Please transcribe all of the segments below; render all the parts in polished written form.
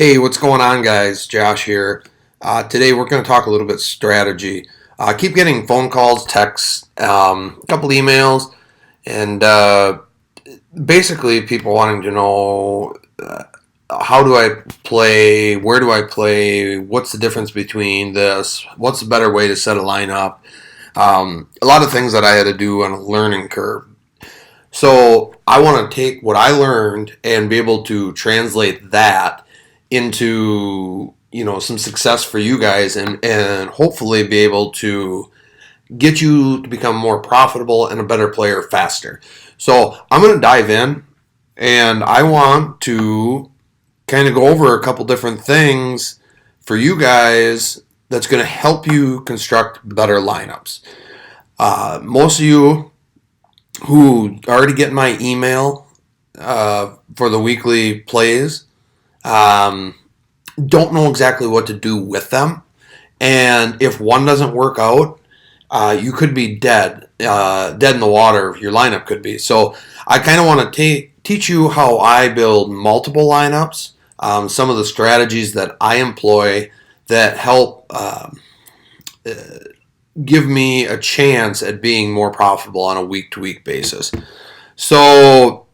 Hey, what's going on, guys? Josh here. Today we're going to talk a little bit strategy. I keep getting phone calls, texts, a couple emails, and basically people wanting to know how do I play, where do I play, what's the difference between this, what's the better way to set a lineup. A lot of things that I had to do on a learning curve. So I want to take what I learned and be able to translate that into some success for you guys and hopefully be able to get you to become more profitable and a better player faster. So I'm going to dive in and I want to kind of go over a couple different things for you guys that's going to help you construct better lineups. Most of you who already get my email for the weekly plays don't know exactly what to do with them. And if one doesn't work out, you could be dead in the water. Your lineup could be. So I kind of want to teach you how I build multiple lineups, some of the strategies that I employ that help give me a chance at being more profitable on a week-to-week basis. So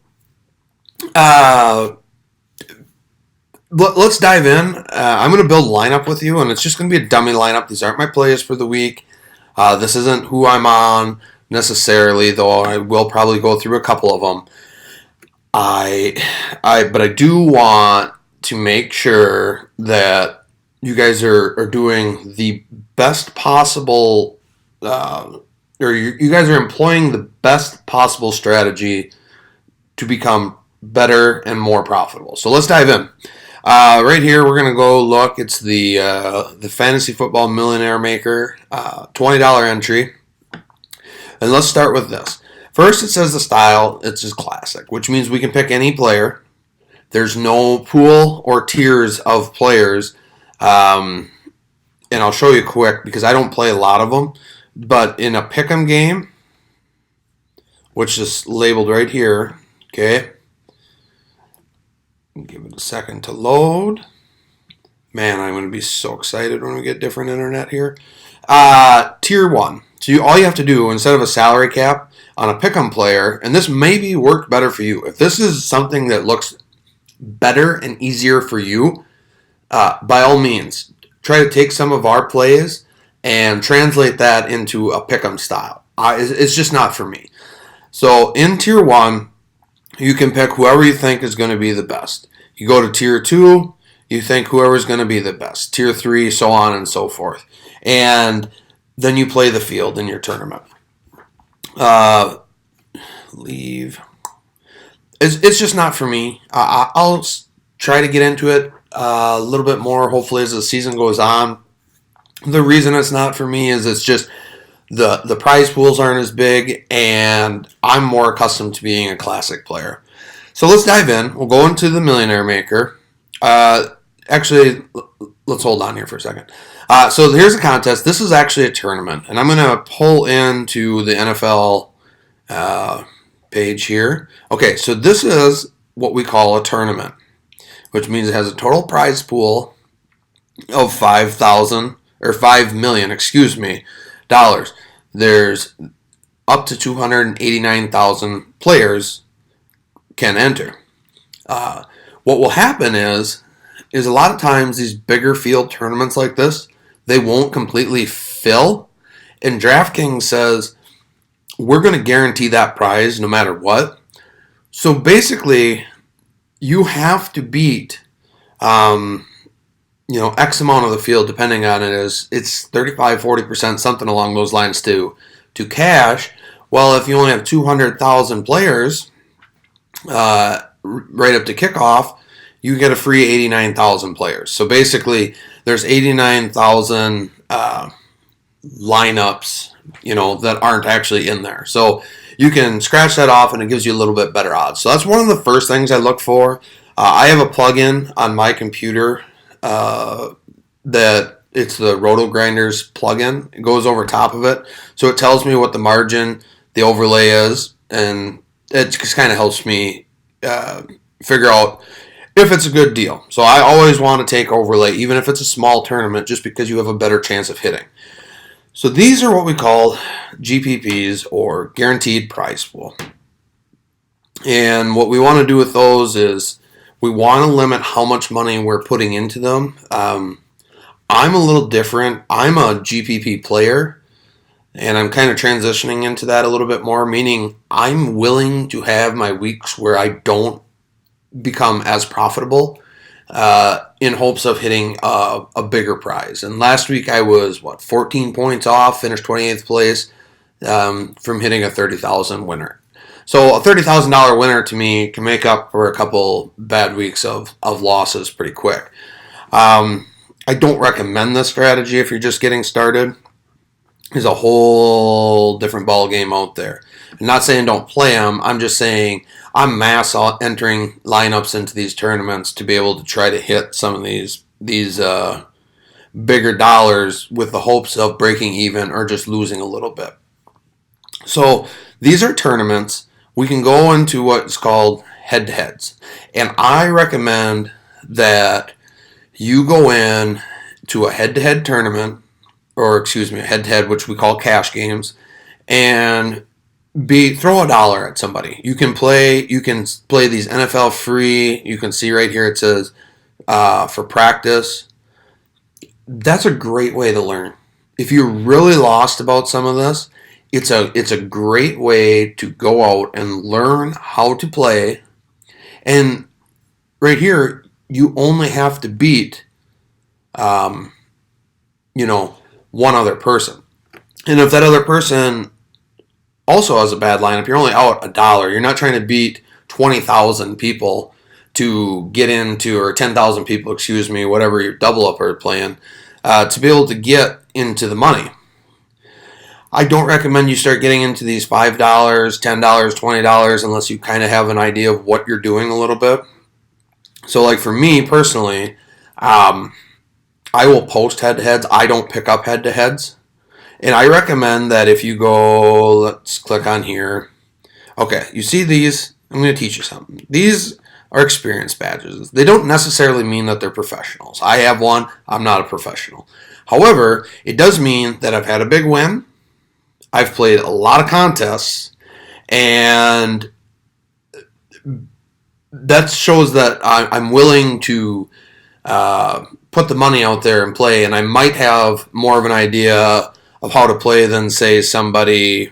let's dive in. I'm going to build a lineup with you, and it's just going to be a dummy lineup. These aren't my plays for the week. This isn't who I'm on necessarily, though I will probably go through a couple of them. But I do want to make sure that you guys are doing the best possible, or you guys are employing the best possible strategy to become better and more profitable. So let's dive in. Right here, we're going to go look. It's the Fantasy Football Millionaire Maker, $20 entry. And let's start with this. First, it says the style. It's just classic, which means we can pick any player. There's no pool or tiers of players. And I'll show you quick because I don't play a lot of them. But in a pick'em game, which is labeled right here, okay. Give it a second to load. Man, I'm going to be so excited when we get different internet here. Tier 1. So all you have to do, instead of a salary cap on a pick'em player, and this maybe worked better for you. If this is something that looks better and easier for you, by all means, try to take some of our plays and translate that into a pick'em style. It's just not for me. So in Tier 1, you can pick whoever you think is going to be the best. You go to Tier 2, you think whoever's going to be the best. Tier 3, so on and so forth. And then you play the field in your tournament. Leave. It's just not for me. I'll try to get into it a little bit more, hopefully, as the season goes on. The reason it's not for me is it's just the prize pools aren't as big, and I'm more accustomed to being a classic player. So let's dive in. We'll go into the Millionaire Maker. Actually, let's hold on here for a second. So here's a contest. This is actually a tournament, and I'm going to pull into the NFL page here. Okay, so this is what we call a tournament, which means it has a total prize pool of $5 million, dollars. There's up to 289,000 players can enter. What will happen is a lot of times these bigger field tournaments like this, they won't completely fill. And DraftKings says, we're going to guarantee that prize no matter what. So basically, you have to beat X amount of the field, depending on it's 35, 40%, something along those lines to cash. Well, if you only have 200,000 players right up to kickoff, you get a free 89,000 players. So basically, there's 89,000 lineups, that aren't actually in there. So you can scratch that off, and it gives you a little bit better odds. So that's one of the first things I look for. I have a plugin on my computer that it's the Roto Grinders plugin. It goes over top of it, so it tells me what the margin, the overlay is, and it just kind of helps me figure out if it's a good deal. So I always want to take overlay, even if it's a small tournament, just because you have a better chance of hitting. So these are what we call GPPs, or guaranteed prize pool. And what we want to do with those is we want to limit how much money we're putting into them. I'm a little different. I'm a GPP player, and I'm kind of transitioning into that a little bit more, meaning I'm willing to have my weeks where I don't become as profitable in hopes of hitting a bigger prize. And last week I was, 14 points off, finished 28th place from hitting a $30,000 winner. So a $30,000 winner to me can make up for a couple bad weeks of losses pretty quick. I don't recommend this strategy if you're just getting started. There's a whole different ball game out there. I'm not saying don't play them. I'm just saying I'm mass entering lineups into these tournaments to be able to try to hit some of these bigger dollars with the hopes of breaking even or just losing a little bit. So these are tournaments. We can go into what's called head-to-heads. And I recommend that you go in to a head-to-head tournament, or a head-to-head, which we call cash games, and throw $1 at somebody. You can play these NFL free. You can see right here it says for practice. That's a great way to learn. If you're really lost about some of this, it's a great way to go out and learn how to play. And right here, you only have to beat, one other person. And if that other person also has a bad lineup, you're only out $1. You're not trying to beat 20,000 people to get into, or 10,000 people, whatever your double up are playing, to be able to get into the money. I don't recommend you start getting into these $5, $10, $20 unless you kind of have an idea of what you're doing a little bit. So like for me personally, I will post head-to-heads. I don't pick up head-to-heads. And I recommend that if you go, let's click on here. Okay, you see these? I'm going to teach you something. These are experience badges. They don't necessarily mean that they're professionals. I have one. I'm not a professional. However, it does mean that I've had a big win. I've played a lot of contests, and that shows that I'm willing to put the money out there and play, and I might have more of an idea of how to play than, say, somebody,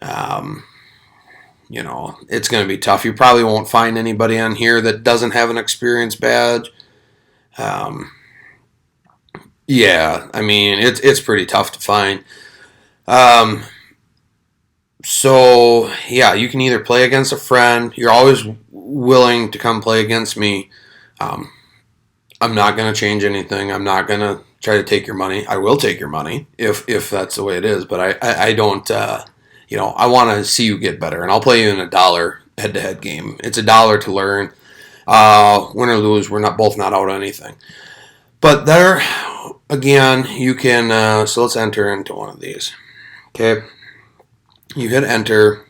it's going to be tough. You probably won't find anybody on here that doesn't have an experience badge. It's pretty tough to find. You can either play against a friend. You're always willing to come play against me. I'm not going to change anything. I'm not going to try to take your money. I will take your money if that's the way it is, but I don't, I want to see you get better, and I'll play you in $1 head-to-head game. It's $1 to learn. Win or lose, we're both not out on anything. But there, again, you can, so let's enter into one of these. Okay, you hit enter.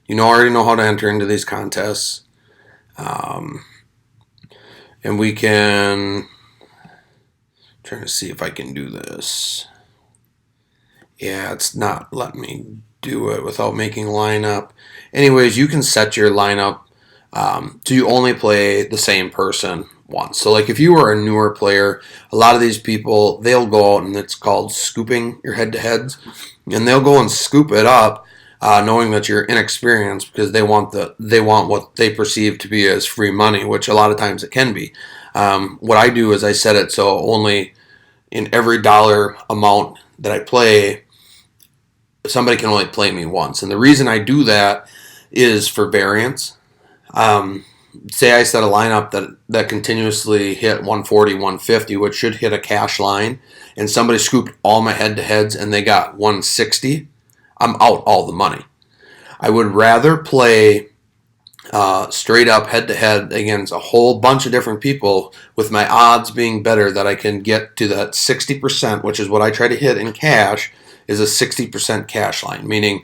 You already know how to enter into these contests. And we can, trying to see if I can do this. Yeah, it's not letting me do it without making lineup. Anyways, you can set your lineup so you only play the same person once. So like if you were a newer player, a lot of these people, they'll go out and it's called scooping your head-to-heads. And they'll go and scoop it up knowing that you're inexperienced because they want what they perceive to be as free money, which a lot of times it can be. What I do is I set it so only in every dollar amount that I play, somebody can only play me once. And the reason I do that is for variance. Say I set a lineup that continuously hit 140, 150, which should hit a cash line, and somebody scooped all my head-to-heads and they got 160, I'm out all the money. I would rather play straight up head-to-head against a whole bunch of different people with my odds being better, that I can get to that 60%, which is what I try to hit in cash, is a 60% cash line, meaning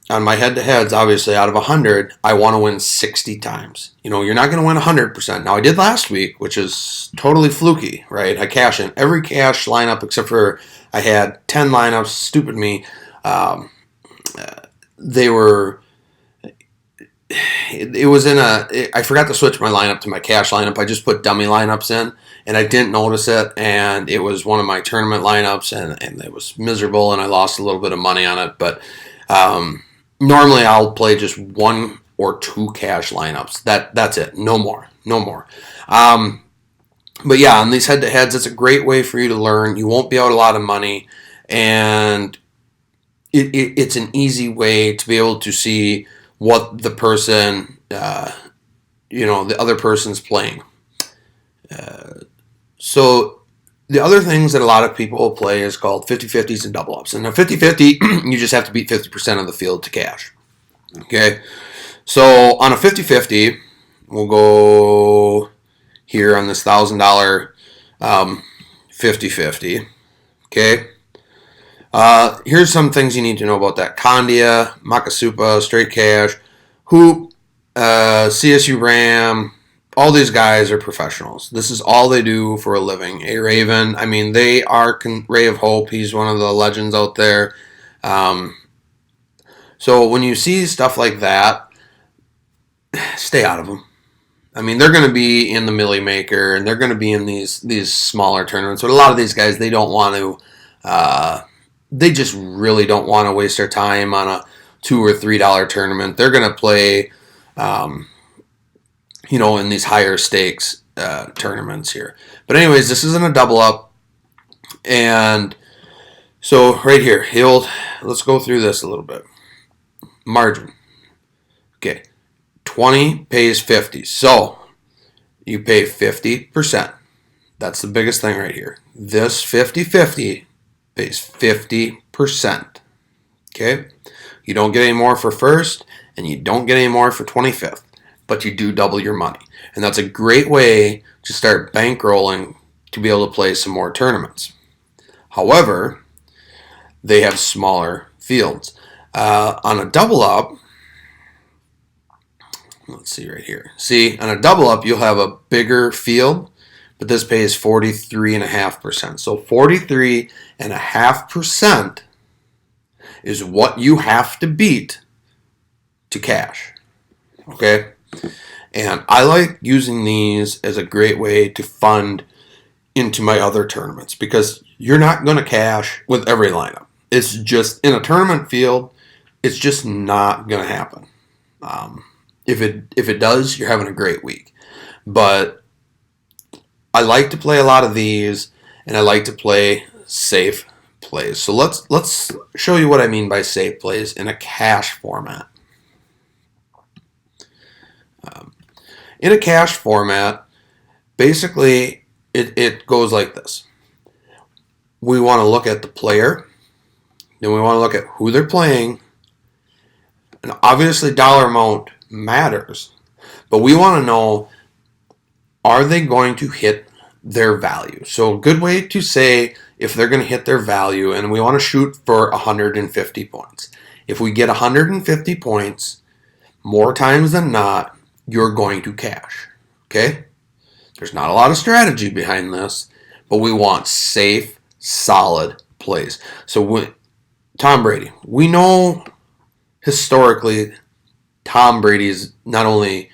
on my head-to-heads, obviously, out of 100, I want to win 60 times. You're not going to win 100%. Now, I did last week, which is totally fluky, right? I cash in every cash lineup except for I had 10 lineups. Stupid me. They were... It was I forgot to switch my lineup to my cash lineup. I just put dummy lineups in, and I didn't notice it, and it was one of my tournament lineups, and it was miserable, and I lost a little bit of money on it, but normally I'll play just 1 or 2 cash lineups. That's it. No more. But yeah, on these head-to-heads, it's a great way for you to learn. You won't be out a lot of money, and it's an easy way to be able to see what the person, the other person's playing. So the other things that a lot of people play is called 50-50s and double-ups. And a 50-50, you just have to beat 50% of the field to cash. Okay? So on a 50-50, we'll go here on this $1,000 50-50. Okay? Here's some things you need to know about that. Candia, Makasupa, Straight Cash, Hoop, CSU Ram, all these guys are professionals. This is all they do for a living. A Raven, they are Ray of Hope. He's one of the legends out there. So when you see stuff like that, stay out of them. They're going to be in the Millie Maker, and they're going to be in these smaller tournaments. But a lot of these guys, they don't want to... they just really don't want to waste their time on a $2 or $3 tournament. They're going to play, in these higher stakes tournaments here. But anyways, this isn't a double up. And so right here, let's go through this a little bit. Margin. Okay. 20 pays 50. So you pay 50%. That's the biggest thing right here. This 50-50 pays 50%. Okay? You don't get any more for first, and you don't get any more for 25th, but you do double your money. And that's a great way to start bankrolling to be able to play some more tournaments. However, they have smaller fields. On a double up, let's see right here. See, on a double up, you'll have a bigger field, but this pays 43.5%. So 43.5% is what you have to beat to cash. Okay? And I like using these as a great way to fund into my other tournaments because you're not going to cash with every lineup. It's just, in a tournament field, it's just not going to happen. If it does, you're having a great week. But I like to play a lot of these, and I like to play safe plays. So let's show you what I mean by safe plays in a cash format. In a cash format, basically it goes like this. We want to look at the player, then we want to look at who they're playing, and obviously dollar amount matters, but we want to know, are they going to hit their value? So a good way to say if they're going to hit their value, and we want to shoot for 150 points. If we get 150 points, more times than not, you're going to cash. Okay? There's not a lot of strategy behind this, but we want safe, solid plays. So Tom Brady, we know historically Tom Brady is not only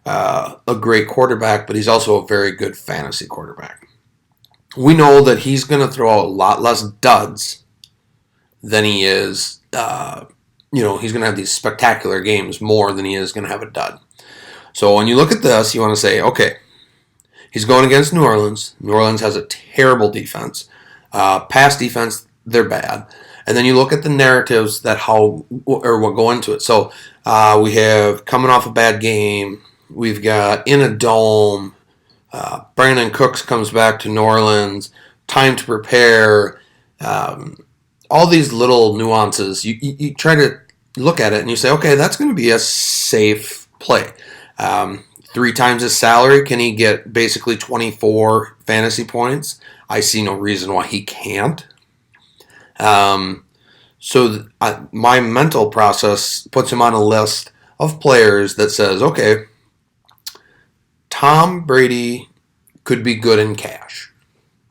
a great quarterback, but he's also a very good fantasy quarterback. We know that he's going to throw out a lot less duds than he is, he's going to have these spectacular games more than he is going to have a dud. So when you look at this, you want to say, okay, he's going against New Orleans. New Orleans has a terrible defense. Pass defense, they're bad. And then you look at the narratives that what go into it. So we have coming off a bad game. We've got in a dome. Brandon Cooks comes back to New Orleans. Time to prepare. All these little nuances. You try to look at it and you say, okay, that's going to be a safe play. 3 times his salary, can he get basically 24 fantasy points? I see no reason why he can't. So my mental process puts him on a list of players that says, okay, Tom Brady could be good in cash.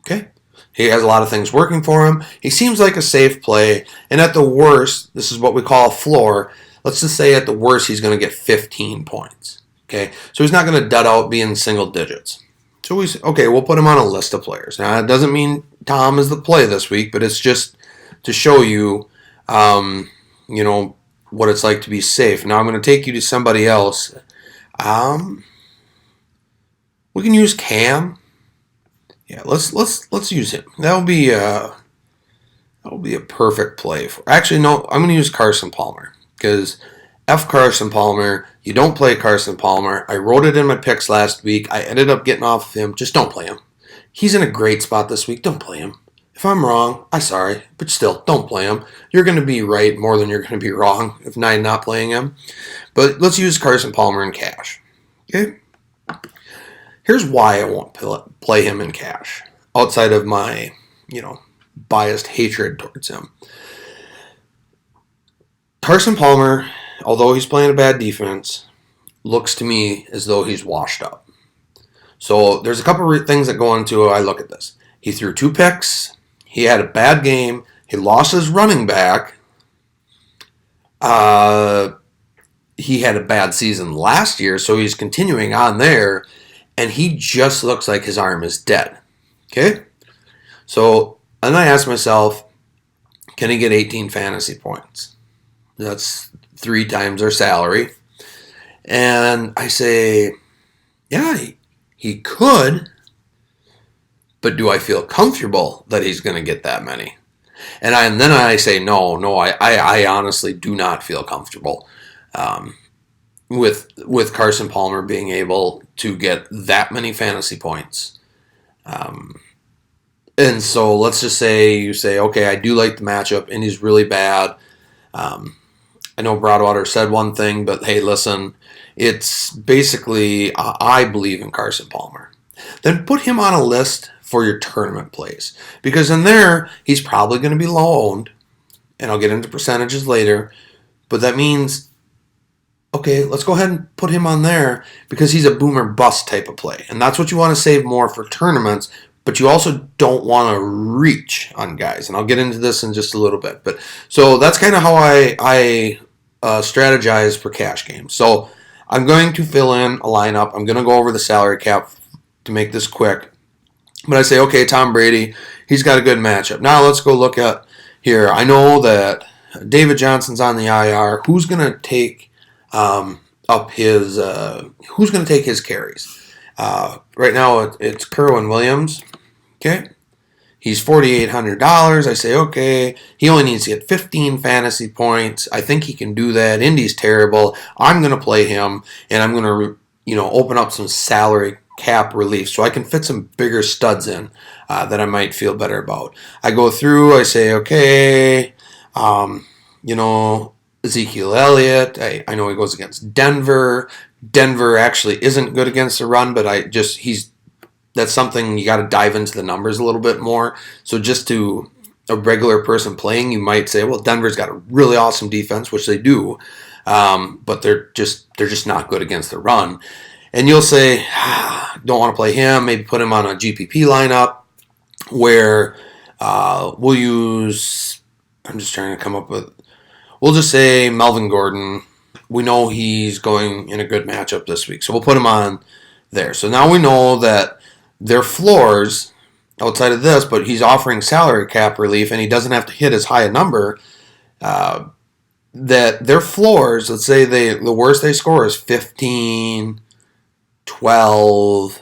Okay? He has a lot of things working for him. He seems like a safe play. And at the worst, this is what we call a floor. Let's just say at the worst, he's going to get 15 points. Okay? So he's not going to dud out being single digits. So we say, okay, we'll put him on a list of players. Now, it doesn't mean Tom is the play this week, but it's just to show you, what it's like to be safe. Now I'm going to take you to somebody else. We can use Cam. Yeah, let's use him. That'll be a perfect play for. Actually, no, I'm going to use Carson Palmer because Carson Palmer. You don't play Carson Palmer. I wrote it in my picks last week. I ended up getting off of him. Just don't play him. He's in a great spot this week. Don't play him. If I'm wrong, I'm sorry, but still, don't play him. You're going to be right more than you're going to be wrong if not playing him. But let's use Carson Palmer in cash. Okay. Here's why I won't play him in cash, outside of my, biased hatred towards him. Carson Palmer, although he's playing a bad defense, looks to me as though he's washed up. So there's a couple of things that go into I look at this. He threw 2 picks. He had a bad game. He lost his running back. He had a bad season last year, so he's continuing on there. And he just looks like his arm is dead. Okay? So, and I ask myself, can he get 18 fantasy points? That's 3 times our salary. And I say, yeah, he could. But do I feel comfortable that he's going to get that many? And then I say, no, I honestly do not feel comfortable. With Carson Palmer being able to get that many fantasy points. And so let's just say you say, okay, I do like the matchup, and he's really bad. I know Broadwater said one thing, but hey, listen, it's basically, I believe in Carson Palmer. Then put him on a list for your tournament plays. Because in there, he's probably going to be low owned, and I'll get into percentages later, but that means, okay, let's go ahead and put him on there because he's a boomer bust type of play. And that's what you want to save more for tournaments, but you also don't want to reach on guys. And I'll get into this in just a little bit. But so that's kind of how I strategize for cash games. So I'm going to fill in a lineup. I'm going to go over the salary cap to make this quick. But I say, okay, Tom Brady, he's got a good matchup. Now let's go look at here. I know that David Johnson's on the IR. Who's going to take who's going to take his carries? Right now it's Kerwin Williams. Okay. He's $4,800. I say, okay, he only needs to get 15 fantasy points. I think he can do that. Indy's terrible. I'm going to play him, and I'm going to, open up some salary cap relief so I can fit some bigger studs in that I might feel better about. I go through, I say, okay, Ezekiel Elliott, I know he goes against Denver. Denver actually isn't good against the run, but that's something you got to dive into the numbers a little bit more. So just to a regular person playing, you might say, well, Denver's got a really awesome defense, which they do, but they're just not good against the run. And you'll say, don't want to play him, maybe put him on a GPP lineup where we'll use, I'm just trying to come up with, we'll just say Melvin Gordon. We know he's going in a good matchup this week, so we'll put him on there. So now we know that their floors outside of this, but he's offering salary cap relief, and he doesn't have to hit as high a number. That their floors, let's say the worst they score is 15, 12,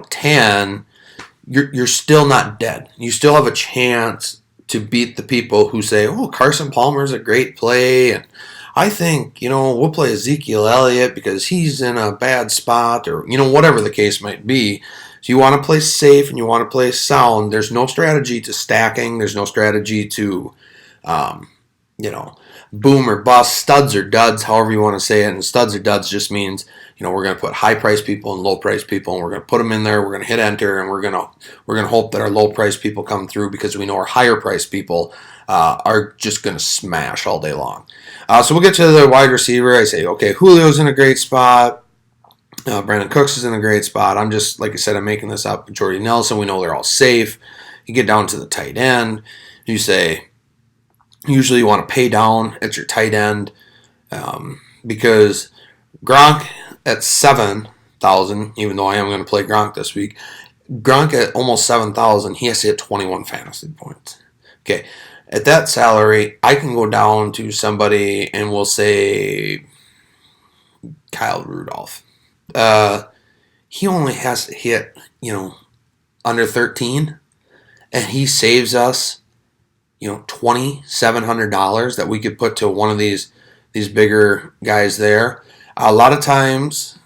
10. You're still not dead. You still have a chance to beat the people who say, oh, Carson Palmer's a great play, and I think, we'll play Ezekiel Elliott because he's in a bad spot, or, whatever the case might be. So you want to play safe and you want to play sound. There's no strategy to stacking. There's no strategy to, boom or bust, studs or duds, however you want to say it. And studs or duds just means we're going to put high price people and low price people, and we're going to put them in there. We're going to hit enter, and we're going to hope that our low price people come through, because we know our higher price people are just going to smash all day long. So we'll get to the wide receiver. I say, okay, Julio's in a great spot. Brandon Cooks is in a great spot. I'm just, like I said, I'm making this up. Jordy Nelson, we know they're all safe. You get down to the tight end. You say, usually you want to pay down at your tight end, because Gronk at 7,000, even though I am going to play Gronk this week, Gronk at almost 7,000, he has to hit 21 fantasy points. Okay, at that salary, I can go down to somebody and we'll say Kyle Rudolph. He only has to hit, under 13, and he saves us, $2,700 that we could put to one of these bigger guys there. A lot of times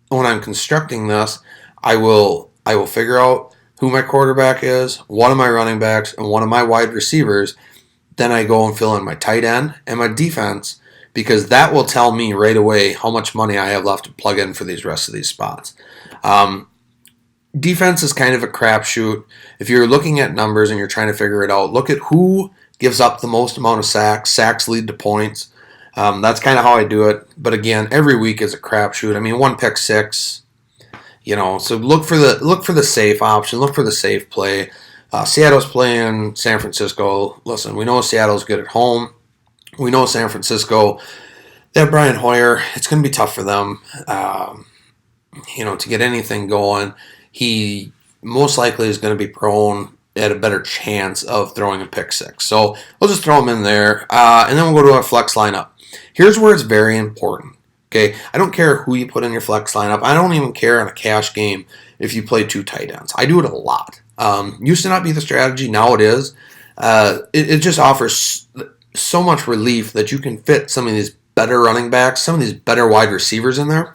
when I'm constructing this, I will figure out who my quarterback is, one of my running backs, and one of my wide receivers. Then I go and fill in my tight end and my defense, because that will tell me right away how much money I have left to plug in for these rest of these spots. Defense is kind of a crapshoot. If you're looking at numbers and you're trying to figure it out, look at who gives up the most amount of sacks. Sacks lead to points. That's kind of how I do it. But again, every week is a crapshoot. I mean, 1 pick six. So look for the safe option. Look for the safe play. Seattle's playing San Francisco. Listen, we know Seattle's good at home. We know San Francisco, they have Brian Hoyer. It's going to be tough for them, to get anything going. He most likely is going to be prone at a better chance of throwing a pick six. So we'll just throw him in there, and then we'll go to our flex lineup. Here's where it's very important. Okay, I don't care who you put in your flex lineup. I don't even care in a cash game if you play 2 tight ends. I do it a lot. Used to not be the strategy. Now it is. It just offers so much relief that you can fit some of these better running backs, some of these better wide receivers in there.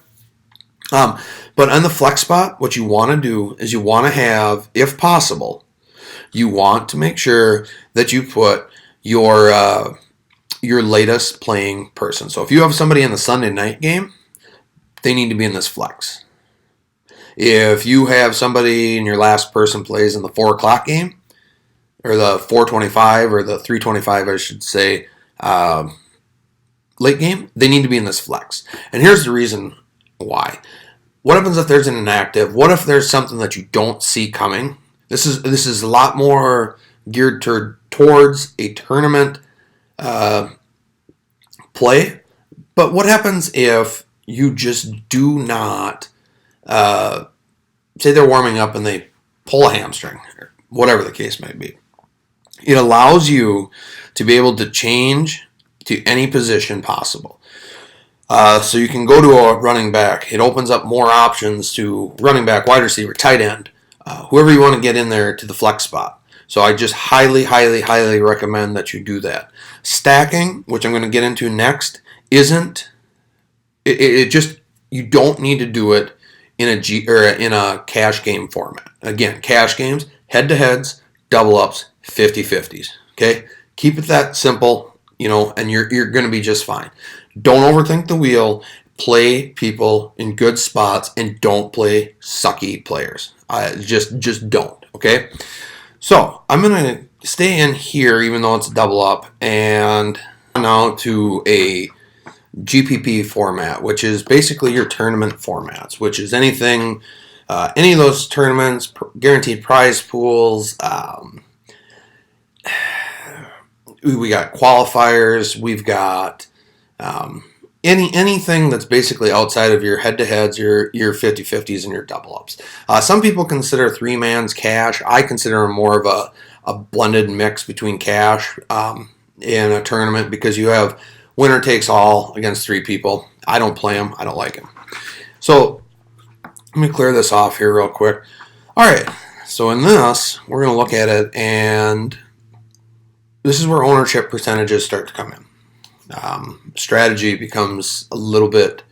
But on the flex spot, what you want to do is you want to have, if possible, you want to make sure that you put your latest playing person. So if you have somebody in the Sunday night game, they need to be in this flex. If you have somebody and your last person plays in the 4 o'clock game, or the 4:25 or the 3:25, I should say, late game, they need to be in this flex. And here's the reason why. What happens if there's an inactive? What if there's something that you don't see coming? This is a lot more geared towards a tournament play. But what happens if you just do not, say they're warming up and they pull a hamstring, or whatever the case may be? It allows you to be able to change to any position possible. So you can go to a running back. It opens up more options to running back, wide receiver, tight end, whoever you want to get in there to the flex spot. So I just highly, highly, highly recommend that you do that. Stacking, which I'm going to get into next, isn't. It just, you don't need to do it in a cash game format. Again, cash games, head-to-heads, double-ups, 50-50s. Okay? Keep it that simple, and you're going to be just fine. Don't overthink the wheel. Play people in good spots, and don't play sucky players. Just don't, okay? So I'm going to stay in here, even though it's a double up, and now to a GPP format, which is basically your tournament formats, which is anything, any of those tournaments, guaranteed prize pools. We got qualifiers. We've got anything that's basically outside of your head-to-heads, your 50-50s, and your double-ups. Some people consider 3-man's cash. I consider them more of a blended mix between cash in a tournament, because you have winner takes all against 3 people. I don't play them. I don't like them. So let me clear this off here real quick. All right. So in this, we're going to look at it, and this is where ownership percentages start to come in. Strategy becomes a little bit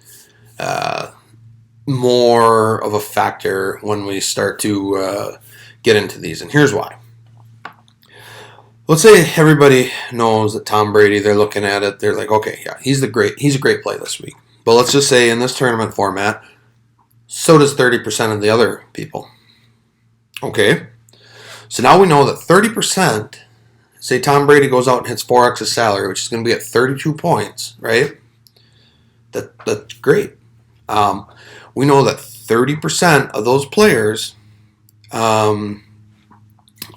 more of a factor when we start to get into these, and here's why. Let's say everybody knows that Tom Brady, they're looking at it, they're like, okay, yeah, he's a great play this week. But let's just say in this tournament format, so does 30% of the other people. Okay. So now we know that 30%, say Tom Brady goes out and hits 4x his salary, which is going to be at 32 points, right? That's great. We know that 30% of those players are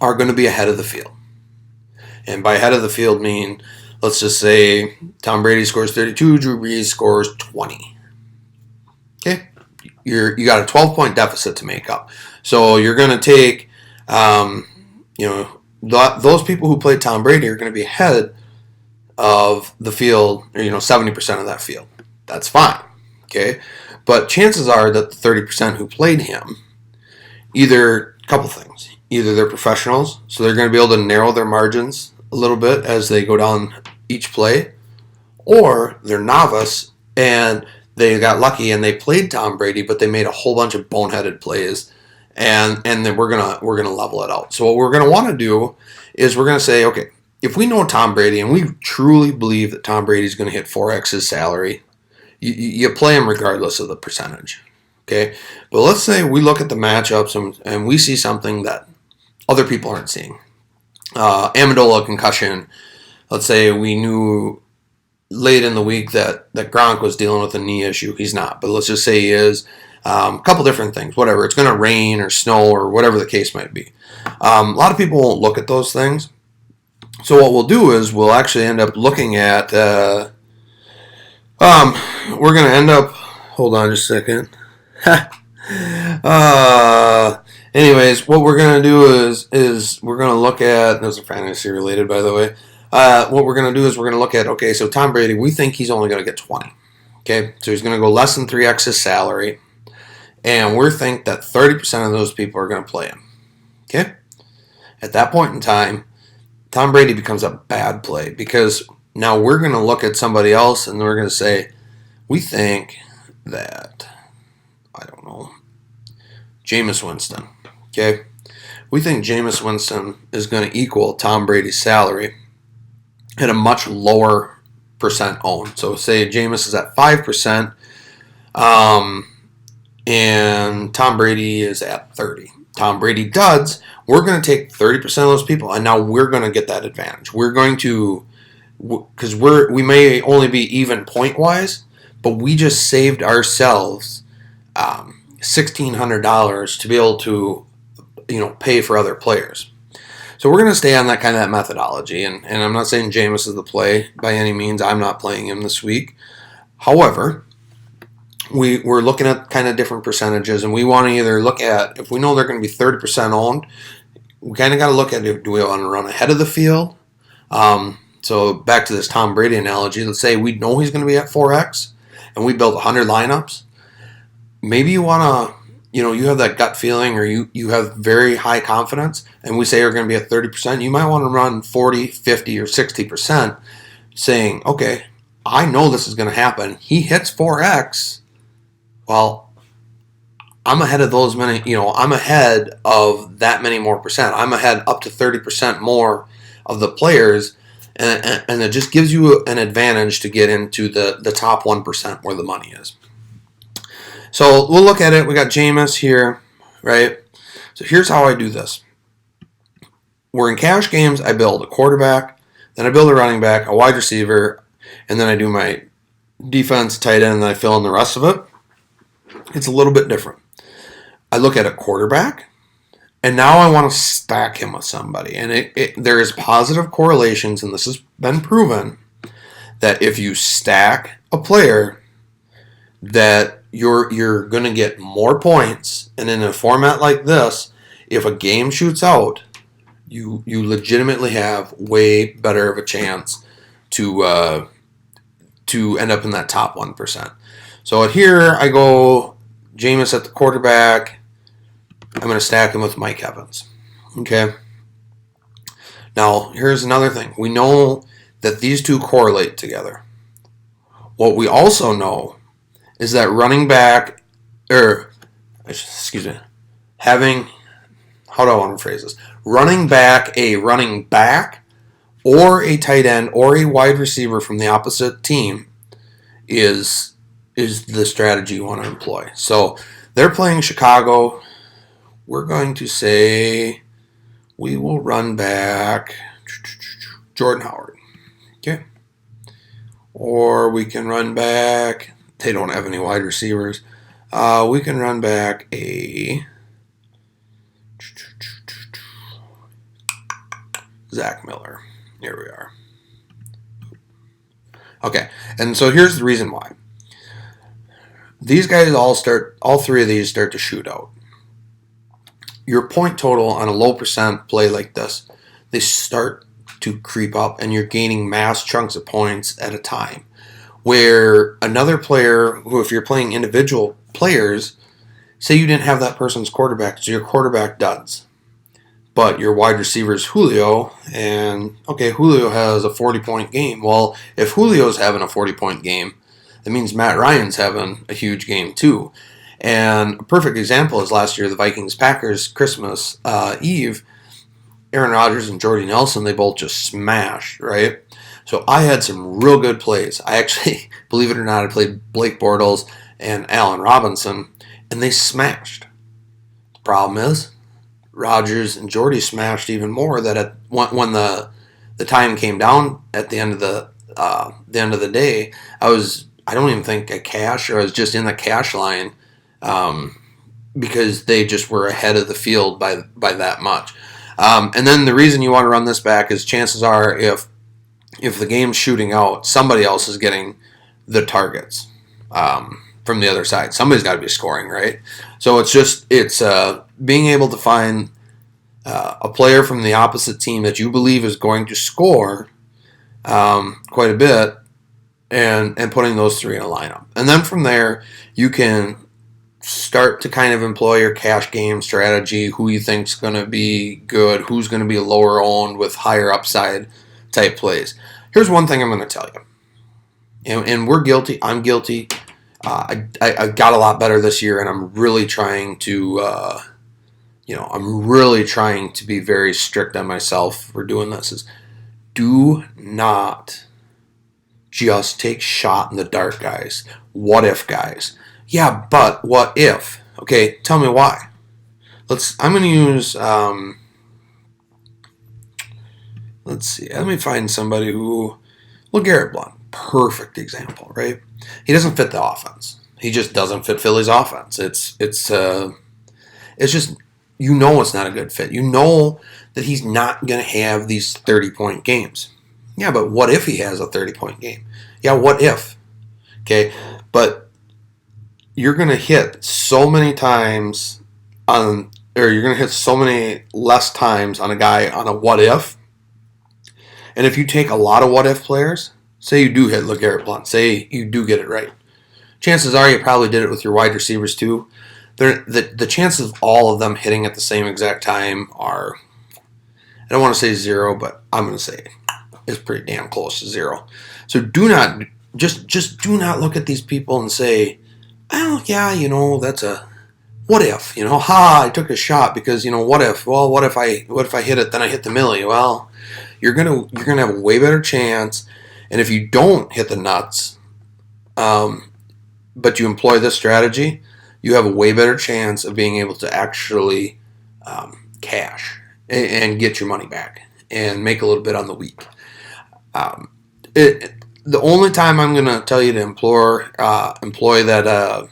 going to be ahead of the field. And by ahead of the field mean, let's just say Tom Brady scores 32, Drew Brees scores 20. Okay? You got a 12-point deficit to make up. So you're going to take, those people who played Tom Brady are going to be ahead of the field, or 70% of that field. That's fine. Okay? But chances are that the 30% who played him, either a couple things. Either they're professionals, so they're going to be able to narrow their margins a little bit as they go down each play, or they're novice and they got lucky and they played Tom Brady, but they made a whole bunch of boneheaded plays, and then we're gonna level it out. So what we're gonna want to do is we're gonna say, okay, if we know Tom Brady and we truly believe that Tom Brady's going to hit 4x his salary, you play him regardless of the percentage. Okay, but let's say we look at the matchups and we see something that other people aren't seeing. Amendola concussion. Let's say we knew late in the week that Gronk was dealing with a knee issue. He's not, but let's just say he is. A couple different things, whatever. It's going to rain or snow or whatever the case might be. A lot of people won't look at those things. So what we'll do is we'll actually end up looking at. We're going to end up. Hold on just a second. Anyways, what we're going to do is we're going to look at, those are fantasy related, by the way. What we're going to do is we're going to look at, okay, so Tom Brady, we think he's only going to get 20. Okay, so he's going to go less than 3x his salary. And we think that 30% of those people are going to play him. Okay? At that point in time, Tom Brady becomes a bad play because now we're going to look at somebody else and we're going to say, we think that, I don't know, Jameis Winston. Okay? We think Jameis Winston is going to equal Tom Brady's salary at a much lower percent owned. So say Jameis is at 5%, and Tom Brady is at 30. Tom Brady duds. We're going to take 30% of those people, and now we're going to get that advantage. We're going to, because we may only be even point-wise, but we just saved ourselves $1,600 to be able to, pay for other players. So we're going to stay on that kind of that methodology, and I'm not saying Jameis is the play by any means. I'm not playing him this week. However, we're looking at kind of different percentages, and we want to either look at, if we know they're going to be 30% owned, we kind of got to look at, do we want to run ahead of the field? So back to this Tom Brady analogy, let's say we know he's going to be at 4x, and we build 100 lineups. Maybe you want to, you have that gut feeling, or you have very high confidence, and we say you're going to be at 30%. You might want to run 40, 50, or 60%, saying, okay, I know this is going to happen. He hits 4x. Well, I'm ahead of those many, I'm ahead of that many more percent. I'm ahead up to 30% more of the players, and it just gives you an advantage to get into the top 1% where the money is. So we'll look at it. We got Jameis here, right? So here's how I do this. We're in cash games. I build a quarterback, then I build a running back, a wide receiver, and then I do my defense, tight end, and then I fill in the rest of it. It's a little bit different. I look at a quarterback, and now I want to stack him with somebody. And there is positive correlations, and this has been proven, that if you stack a player, that you're going to get more points. And in a format like this, if a game shoots out, you legitimately have way better of a chance to end up in that top 1%. So here I go, Jameis at the quarterback. I'm going to stack him with Mike Evans. Okay. Now, here's another thing. We know that these two correlate together. What we also know is that running back, having, how do I want to phrase this? Running back or a tight end or a wide receiver from the opposite team is is the strategy you want to employ. So they're playing Chicago. We're going to say we will run back Jordan Howard. Okay. Or we can run back. They don't have any wide receivers. We can run back a Zach Miller. Here we are. Okay, and so here's the reason why. These guys all three of these start to shoot out. Your point total on a low percent play like this, they start to creep up, and you're gaining mass chunks of points at a time. Where another player, who if you're playing individual players, say you didn't have that person's quarterback, so your quarterback duds. But your wide receiver is Julio, and okay, Julio has a 40-point game. Well, if Julio's having a 40-point game, that means Matt Ryan's having a huge game too. And a perfect example is last year, the Vikings-Packers Christmas Eve. Aaron Rodgers and Jordy Nelson, they both just smashed, right? So I had some real good plays. I actually, believe it or not, I played Blake Bortles and Allen Robinson, and they smashed. The problem is, Rodgers and Jordy smashed even more. That when the time came down at the end of the day, I don't even think a cash, or I was just in the cash line, because they just were ahead of the field by that much. And then the reason you want to run this back is chances are if the game's shooting out, somebody else is getting the targets from the other side. Somebody's got to be scoring, right? So it's being able to find a player from the opposite team that you believe is going to score quite a bit, and putting those three in a lineup. And then from there, you can start to kind of employ your cash game strategy, who you think's going to be good, who's going to be lower owned with higher upside type plays. Here's one thing I'm going to tell you, and we're guilty. I'm guilty. I got a lot better this year, and I'm really trying to, be very strict on myself for doing this. Is do not just take shot in the dark, guys. What if, guys? Yeah, but what if? Okay, tell me why. I'm going to use. Let's see. Let me find somebody who. Well, Garrett Blount, perfect example, right? He doesn't fit the offense. He just doesn't fit Philly's offense. It's just, it's not a good fit. You know that he's not going to have these 30-point games. Yeah, but what if he has a 30-point game? Yeah, what if? Okay, but you're going to hit so many times you're going to hit so many less times on a guy on a what if. And if you take a lot of what if players, say you do hit LeGarrette Blount, say you do get it right, chances are you probably did it with your wide receivers too. The chances of all of them hitting at the same exact time are, I don't want to say zero, but I'm going to say it's pretty damn close to zero. So do not, just do not look at these people and say, oh yeah, that's a, what if, I took a shot because, what if? Well, what if I hit it, then I hit the millie? Well, you're gonna have a way better chance, and if you don't hit the nuts, but you employ this strategy, you have a way better chance of being able to actually cash and get your money back and make a little bit on the week. The only time I'm gonna tell you to employ that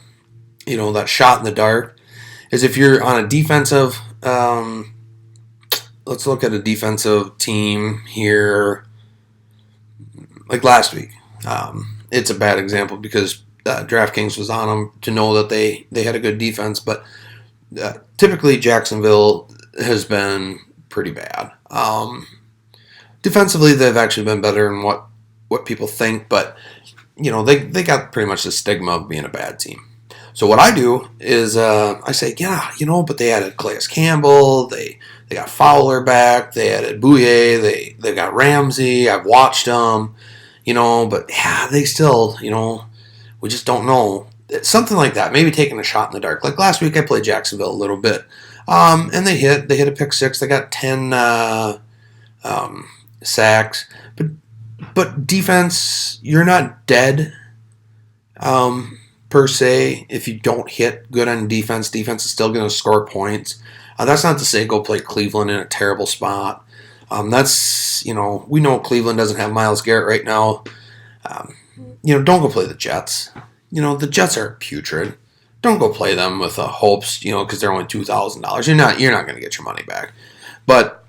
that shot in the dark is if you're on a defensive. Let's look at a defensive team here, like last week. It's a bad example because DraftKings was on them to know that they had a good defense, but typically Jacksonville has been pretty bad. Defensively, they've actually been better than what people think, but they got pretty much the stigma of being a bad team. So what I do is I say, but they added Calais Campbell, they got Fowler back, they added Bouye, they got Ramsey. I've watched them, but yeah, they still, we just don't know. Something like that. Maybe taking a shot in the dark. Like last week, I played Jacksonville a little bit, and they hit a pick six. They got 10 sacks, but defense, you're not dead. per se. If you don't hit good on defense, defense is still going to score points. That's not to say go play Cleveland in a terrible spot. That's, we know Cleveland doesn't have Myles Garrett right now. Don't go play the Jets. The Jets are putrid. Don't go play them with hopes, because they're only $2,000. You're not going to get your money back. But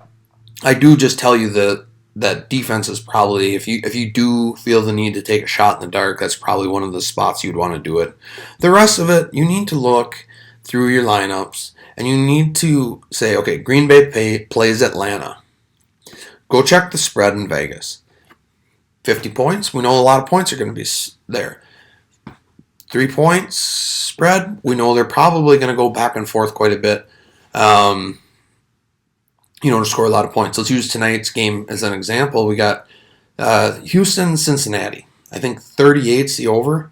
I do just tell you that defense is probably, if you do feel the need to take a shot in the dark, that's probably one of the spots you'd want to do it. The rest of it, you need to look through your lineups and you need to say, okay, Green Bay plays Atlanta. Go check the spread in Vegas. 50 points, we know a lot of points are going to be there. 3 points spread, we know they're probably going to go back and forth quite a bit. To score a lot of points. Let's use tonight's game as an example. We got Houston, Cincinnati. I think 38's the over.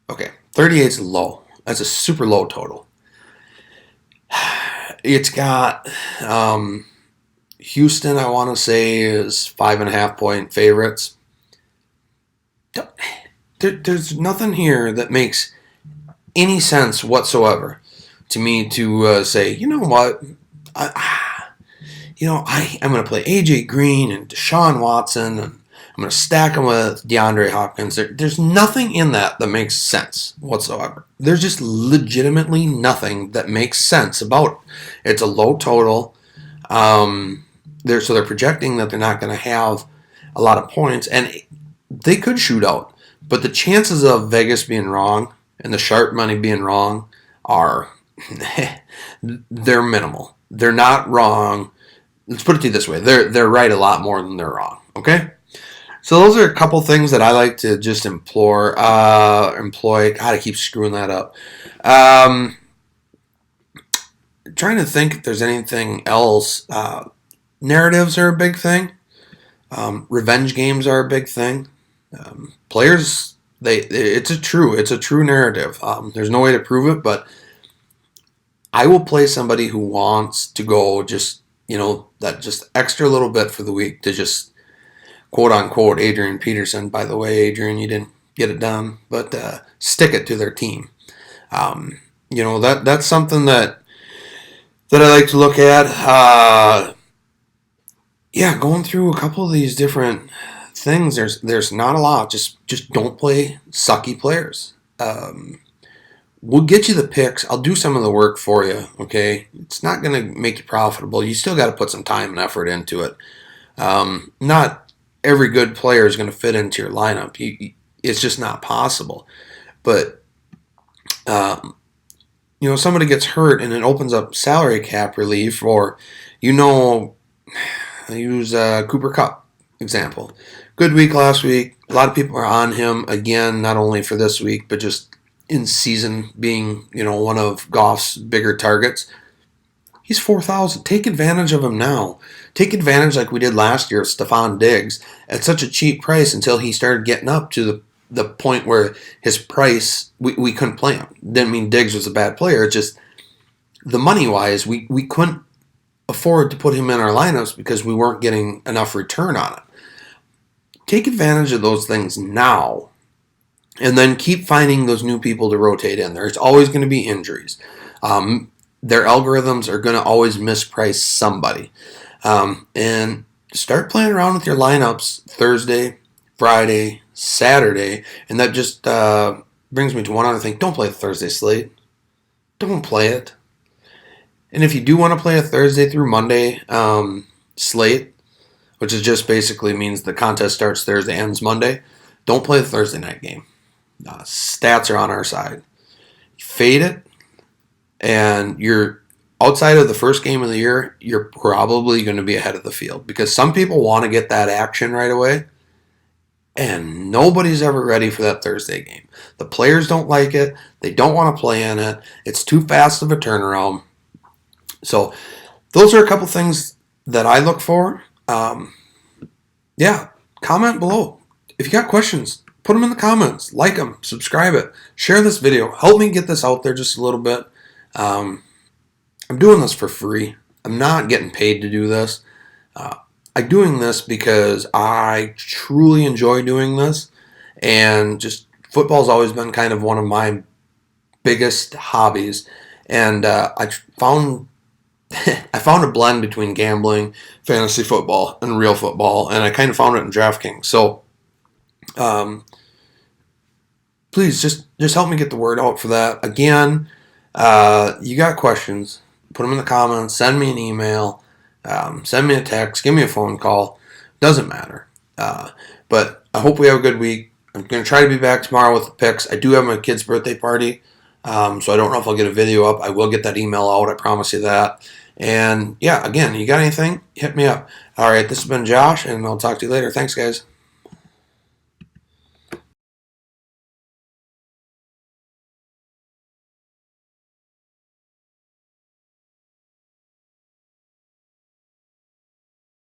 Okay, 38's low. That's a super low total. It's got Houston, I want to say, is 5.5 point favorites. There's nothing here that makes any sense whatsoever to me to say, you know what, I'm going to play A.J. Green and Deshaun Watson, and I'm going to stack them with DeAndre Hopkins. There's nothing in that makes sense whatsoever. There's just legitimately nothing that makes sense about it. It's a low total. So they're projecting that they're not going to have a lot of points, and they could shoot out. But the chances of Vegas being wrong and the sharp money being wrong are they're minimal. They're not wrong. Let's put it to you this way. They're right a lot more than they're wrong. Okay? So those are a couple things that I like to just employ. God, I keep screwing that up. Trying to think if there's anything else. Narratives are a big thing. Revenge games are a big thing. Players, it's a true narrative. There's no way to prove it, but I will play somebody who wants to go just, that just extra little bit for the week to just, quote unquote, Adrian Peterson. By the way, Adrian, you didn't get it done, but stick it to their team. That's something that I like to look at. Going through a couple of these different things, there's not a lot. Just don't play sucky players. We'll get you the picks. I'll do some of the work for you, okay? It's not going to make you profitable. You still got to put some time and effort into it. Not every good player is going to fit into your lineup. It's just not possible. But, somebody gets hurt and it opens up salary cap relief, or, I use Cooper Kupp example. Good week last week. A lot of people are on him again, not only for this week, but just in season being, one of Goff's bigger targets. He's 4,000. Take advantage of him now. Take advantage like we did last year of Stephon Diggs at such a cheap price until he started getting up to the point where his price, we couldn't play him. Didn't mean Diggs was a bad player. It's just the money-wise, we couldn't afford to put him in our lineups because we weren't getting enough return on it. Take advantage of those things now, and then keep finding those new people to rotate in. There's always going to be injuries. Their algorithms are going to always misprice somebody. And start playing around with your lineups Thursday, Friday, Saturday, and that just brings me to one other thing. Don't play the Thursday slate. Don't play it. And if you do want to play a Thursday through Monday slate, which is just basically means the contest starts Thursday, ends Monday, don't play the Thursday night game. Stats are on our side. Fade it, and you're outside of the first game of the year, you're probably going to be ahead of the field because some people want to get that action right away, and nobody's ever ready for that Thursday game. The players don't like it. They don't want to play in it. It's too fast of a turnaround. So those are a couple things that I look for. Comment below. If you got questions, put them in the comments. Like them, subscribe it, share this video. Help me get this out there just a little bit. I'm doing this for free. I'm not getting paid to do this. I'm doing this because I truly enjoy doing this, and just football's always been kind of one of my biggest hobbies, and I found I found a blend between gambling, fantasy football, and real football, and I kind of found it in DraftKings. So, um, please just help me get the word out for that. Again, you got questions? Put them in the comments. Send me an email. Send me a text. Give me a phone call. Doesn't matter. But I hope we have a good week. I'm going to try to be back tomorrow with the picks. I do have my kid's birthday party, so I don't know if I'll get a video up. I will get that email out. I promise you that. And yeah, again, you got anything? Hit me up. All right, this has been Josh, and I'll talk to you later. Thanks, guys.